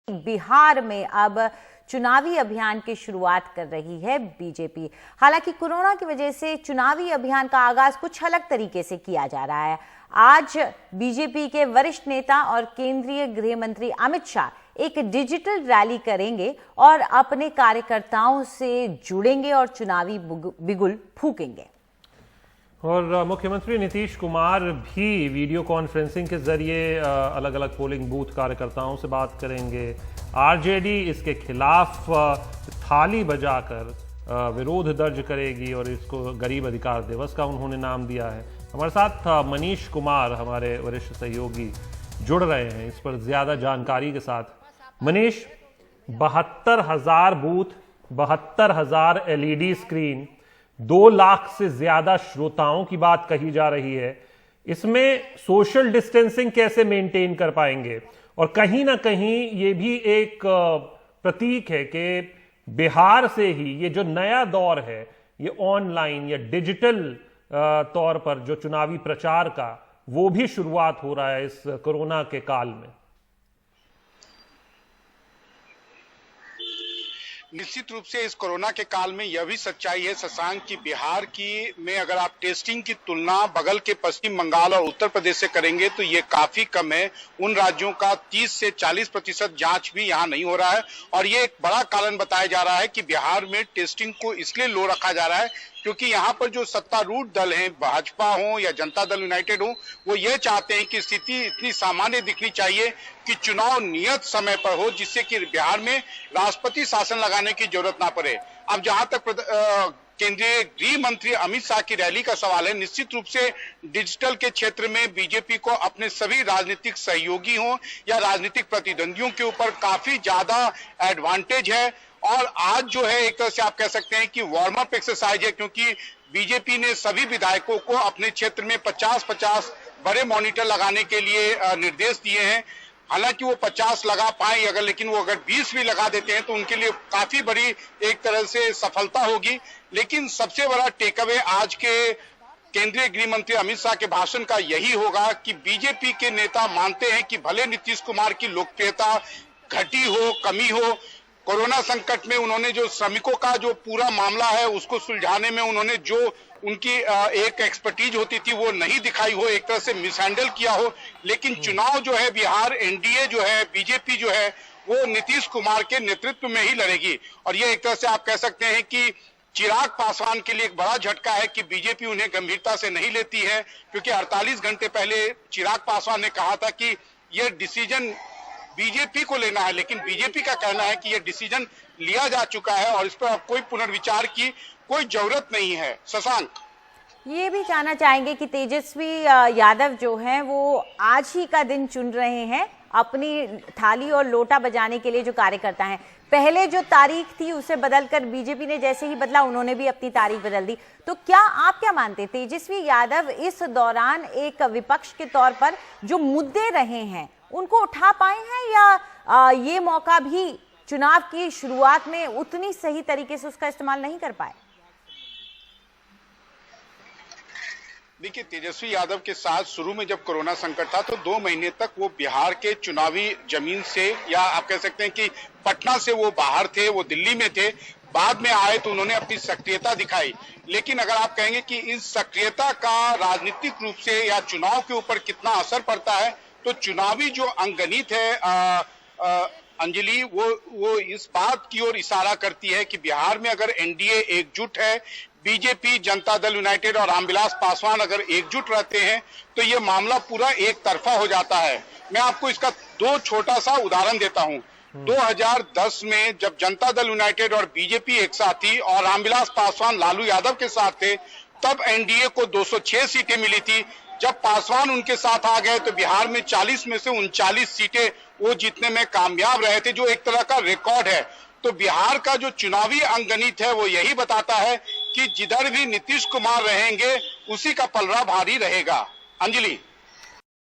बिहार में अब चुनावी अभियान की शुरुआत कर रही है बीजेपी। हालांकि कोरोना की वजह से चुनावी अभियान का आगाज कुछ अलग तरीके से किया जा रहा है। आज बीजेपी के वरिष्ठ नेता और केंद्रीय गृह मंत्री अमित शाह एक डिजिटल रैली करेंगे और अपने कार्यकर्ताओं से जुड़ेंगे और चुनावी बिगुल फूकेंगे। और मुख्यमंत्री नीतीश कुमार भी वीडियो कॉन्फ्रेंसिंग के जरिए अलग अलग पोलिंग बूथ कार्यकर्ताओं से बात करेंगे। आरजेडी इसके खिलाफ थाली बजाकर विरोध दर्ज करेगी और इसको गरीब अधिकार दिवस का उन्होंने नाम दिया है। हमारे साथ मनीष कुमार, हमारे वरिष्ठ सहयोगी, जुड़ रहे हैं इस पर ज्यादा जानकारी के साथ। Manish, 72,000 booth, 72,000 LED screen, 2 lakh से ज्यादा श्रोताओं की बात कही जा रही है। इसमें सोशल डिस्टेंसिंग कैसे मेंटेन कर पाएंगे? और कहीं ना कहीं ये भी एक प्रतीक है कि बिहार से ही ये जो नया दौर है, ये ऑनलाइन या डिजिटल तौर पर जो चुनावी प्रचार का, वो भी शुरुआत हो रहा है इस कोरोना के काल में। निश्चित रूप से इस कोरोना के काल में यह भी सच्चाई है शशांक की बिहार की में अगर आप टेस्टिंग की तुलना बगल के पश्चिम बंगाल और उत्तर प्रदेश से करेंगे तो ये काफी कम है। उन राज्यों का 30 से 40% जांच भी यहाँ नहीं हो रहा है और ये एक बड़ा कारण बताया जा रहा है कि बिहार में टेस्टिंग को इसलिए लो रखा जा रहा है क्योंकि यहाँ पर जो सत्तारूढ़ दल हैं, भाजपा हो या जनता दल यूनाइटेड हो, वो ये चाहते हैं कि स्थिति इतनी सामान्य दिखनी चाहिए कि चुनाव नियत समय पर हो, जिससे कि बिहार में राष्ट्रपति शासन लगाने की जरूरत ना पड़े। अब जहां तक केंद्रीय गृह मंत्री अमित शाह की रैली का सवाल है, निश्चित रूप से डिजिटल के क्षेत्र में बीजेपी को अपने सभी राजनीतिक सहयोगी हों या राजनीतिक प्रतिद्वंदियों के ऊपर काफी ज्यादा एडवांटेज है। और आज जो है एक तरह से आप कह सकते हैं कि वार्म अप एक्सरसाइज है, क्योंकि बीजेपी ने सभी विधायकों को अपने क्षेत्र में 50-50 बड़े मॉनिटर लगाने के लिए निर्देश दिए हैं। हालांकि वो 50 लगा पाए अगर, लेकिन वो अगर 20 भी लगा देते हैं तो उनके लिए काफी बड़ी एक तरह से सफलता होगी। लेकिन सबसे बड़ा टेक अवे आज के केंद्रीय गृह मंत्री अमित शाह के भाषण का यही होगा कि बीजेपी के नेता मानते हैं कि भले नीतीश कुमार की लोकप्रियता घटी हो, कमी हो, कोरोना संकट में उन्होंने जो श्रमिकों का जो पूरा मामला है उसको सुलझाने में उन्होंने जो उनकी एक एक्सपर्टीज होती थी वो नहीं दिखाई हो, एक तरह से मिसहैंडल किया हो, लेकिन चुनाव जो है बिहार एनडीए जो है, बीजेपी जो है, वो नीतीश कुमार के नेतृत्व में ही लड़ेगी। और ये एक तरह से आप कह सकते हैं कि चिराग पासवान के लिए एक बड़ा झटका है कि बीजेपी उन्हें गंभीरता से नहीं लेती है, क्योंकि 48 घंटे पहले चिराग पासवान ने कहा था कि यह डिसीजन बीजेपी को लेना है, लेकिन बीजेपी का कहना है कि यह डिसीजन लिया जा चुका है और इस पर अब कोई पुनर्विचार की कोई जरूरत नहीं है। शशांक, ये भी जानना चाहेंगे कि तेजस्वी यादव जो हैं वो आज ही का दिन चुन रहे हैं अपनी थाली और लोटा बजाने के लिए। जो कार्यकर्ता हैं, पहले जो तारीख थी उसे बदलकर बीजेपी ने जैसे ही बदला उन्होंने भी अपनी तारीख बदल दी। तो क्या आप क्या मानते हैं, तेजस्वी यादव इस दौरान एक विपक्ष के तौर पर जो मुद्दे रहे हैं उनको उठा पाए हैं, या ये मौका भी चुनाव की शुरुआत में उतनी सही तरीके से उसका इस्तेमाल नहीं कर पाए? देखिए, तेजस्वी यादव के साथ शुरू में जब कोरोना संकट था तो 2 महीने तक वो बिहार के चुनावी जमीन से, या आप कह सकते हैं कि पटना से वो बाहर थे, वो दिल्ली में थे। बाद में आए तो उन्होंने अपनी सक्रियता दिखाई, लेकिन अगर आप कहेंगे कि इस सक्रियता का राजनीतिक रूप से या चुनाव के ऊपर कितना असर पड़ता है, तो चुनावी जो अंकगणित है अंजलि, वो इस बात की ओर इशारा करती है कि बिहार में अगर एनडीए एकजुट है, बीजेपी, जनता दल यूनाइटेड और रामविलास पासवान अगर एकजुट रहते हैं तो ये मामला पूरा एक तरफा हो जाता है। मैं आपको इसका 2 छोटा सा उदाहरण देता हूं। 2010 में जब जनता दल यूनाइटेड और बीजेपी एक साथ थी और रामविलास पासवान लालू यादव के साथ थे, तब एनडीए को 206 सीटें मिली थी। जब पासवान उनके साथ आ गए तो बिहार में 40 में से 39 सीटें वो जीतने में कामयाब रहे थे, जो एक तरह का रिकॉर्ड है। तो बिहार का जो चुनावी अंकगणित है वो यही बताता है कि जिधर भी नीतीश कुमार रहेंगे उसी का पलड़ा भारी रहेगा। अंजलि।